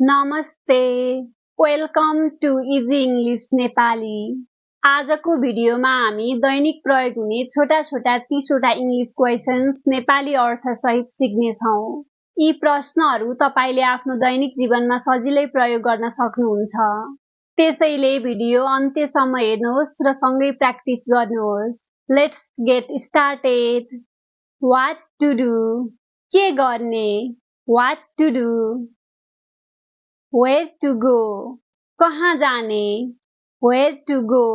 नमस्ते, welcome to easy English Nepali. आजको भिडियोमा हामी दैनिक प्रयोग हुने छोटा छोटा 30वटा इंग्लिश क्वेशन्स नेपाली अर्थसहित सिक्नेछौँ। यी प्रश्नहरू तपाईले आफ्नो दैनिक जीवनमा सजिलै प्रयोग गर्न सक्नुहुन्छ। त्यसैले भिडियो अन्त्यसम्म हेर्नुहोस् र सँगै प्र्याक्टिस गर्नुहोस्। Let's get started. What to do? के गर्ने? What to do? Where to go? कहाँ जाने? Where to go?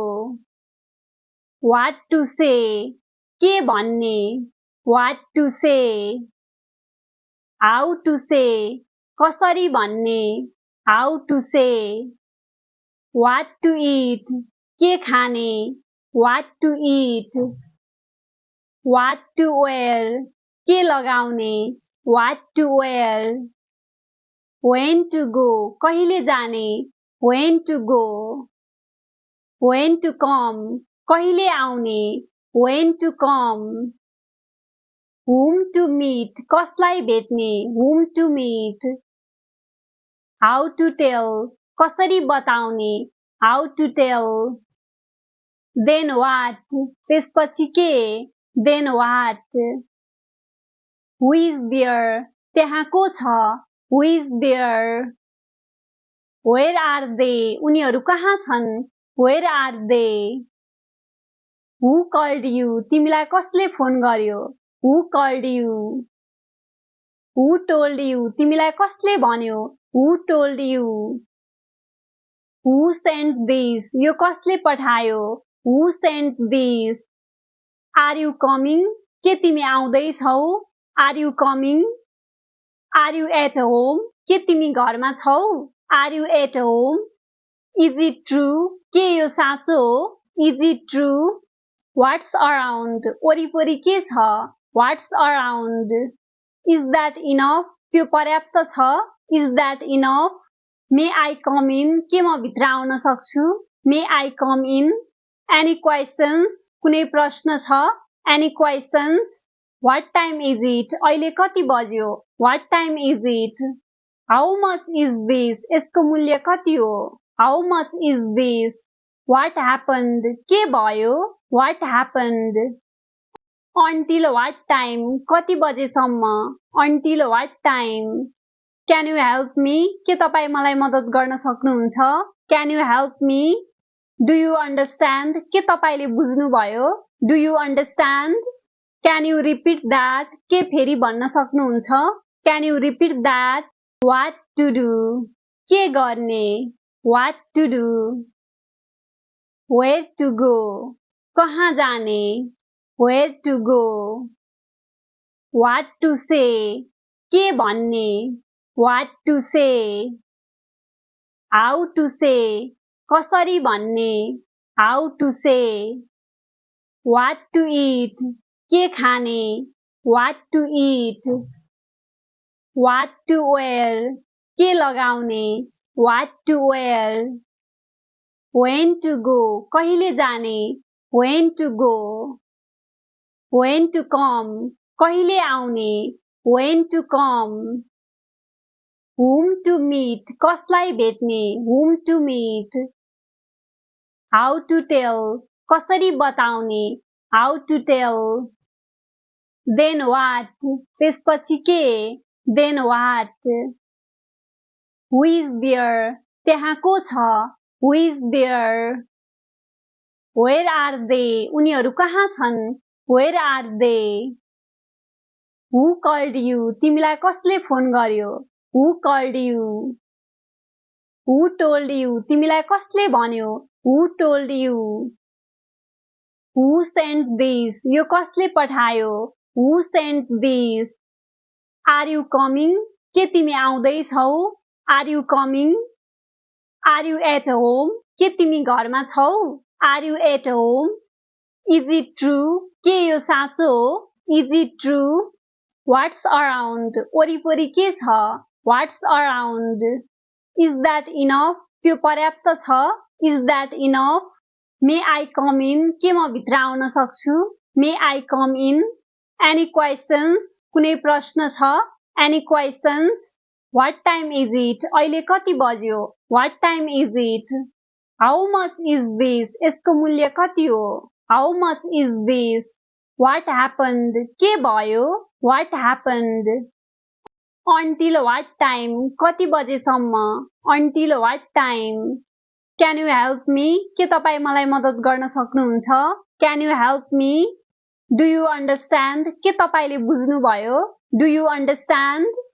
What to say? के भन्ने? What to say? How to say? कसरी भन्ने? How to say? What to eat? के खाने? What to eat? What to wear? के लगाउने? What to wear? When to go? कहिले जाने? When to go? When to come? कहिले आउने? When to come? Whom to meet? कसलाई भेट्ने? Whom to meet? How to tell? कसरी बताउने? How to tell? Then what? त्यसपछि के? Then what? Who is there? त्यहाँ को छ? Who is there? Where are they? उनीहरू कहाँ छन्? Where are they? Who called you? तिमीलाई कसले फोन गर्यो? Who called you? Who told you? तिमीलाई कसले भन्यो? Who told you? Who sent this? यो कसले पठायो? Who sent this? Are you coming? के तिमी आउँदैछौ? Are you coming? Are you at home? के तिमी घरमा छौ? Are you at home? Is it true? के यो साँचो हो? Is it true? What's around? वरिपरि के छ? What's around? Is that enough? त्यो पर्याप्त छ? Is that enough? May I come in? के म भित्र आउन सक्छु? May I come in? Any questions? कुनै प्रश्न छ? Any questions? What time is it? अहिले कति बज्यो? What time is it? How much is this? यसको मूल्य कति हो? How much is this? What happened? के भयो? What happened? Until what time? कति बजेसम्म? Until what time? Can you help me? के तपाई मलाई मद्दत गर्न सक्नुहुन्छ? Can you help me? Do you understand? के तपाईले बुझ्नुभयो? Do you understand? Can you repeat that? के फेरि भन्न सक्नुहुन्छ? Can you repeat that? What to do? के गर्ने? What to do? Where to go? कहाँ जाने? Where to go? What to say? के भन्ने? What to say? How to say? कसरी भन्ने? How to say? What to eat? के खाने? What to eat? What to wear? के लगाउने? What to wear? When to go? कहिले जाने? When to go? When to come? कहिले आउने? When to come? Whom to meet? कसलाई भेट्ने? Whom to meet? How to tell? कसरी बताउने? How to tell? Then what? त्यसपछि के? Then what? Who is there? त्यहाँ को छ? Who is there? Where are they? उनीहरू कहाँ छन्? Where are they? Who called you? तिमीलाई कसले फोन गर्यो? Who called you? Who told you? तिमीलाई कसले भन्यो? Who told you? Who sent this? यो कसले पठायो? Who sent this? Are you coming? के तिमी आउँदैछौ? Are you coming? Are you at home? के तिमी घरमा छौ? Are you at home? Is it true? के यो साँचो हो? Is it true? What's around? वरिपरि के छ? What's around? Is that enough? त्यो पर्याप्त छ? Is that enough? May I come in? के म भित्र आउन सक्छु? May I come in? Any questions? कुनै प्रश्न छ? Any questions? What time is it? अहिले कति बज्यो? What time is it? How much is this? यसको मूल्य कति हो? How much is this? What happened? के भयो? What happened? Until what time? कति बजेसम्म? Until what time? Can you help me? के तपाईं मलाई मद्दत गर्न सक्नुहुन्छ? Can you help me? Do you understand? के तपाईंले बुझ्नुभयो? Do you understand?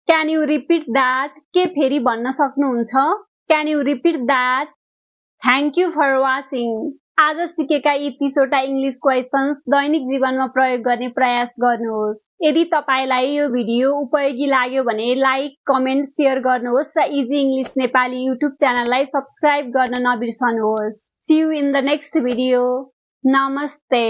Can you repeat that? के फेरि भन्न सक्नुहुन्छ? Can you repeat that? Thank you for watching. आज सिकेका यी 30वटा इंग्लिश क्वेशन्स दैनिक जीवनमा प्रयोग गर्ने प्रयास गर्नुहोस्। यदि तपाईलाई यो भिडियो उपयोगी लाग्यो भने लाइक, कमेन्ट, शेयर गर्नुहोस् र इजी इंग्लिश नेपाली युट्युब च्यानललाई सब्स्क्राइब गर्न नबिर्सनुहोस्। See you in the next video. Namaste.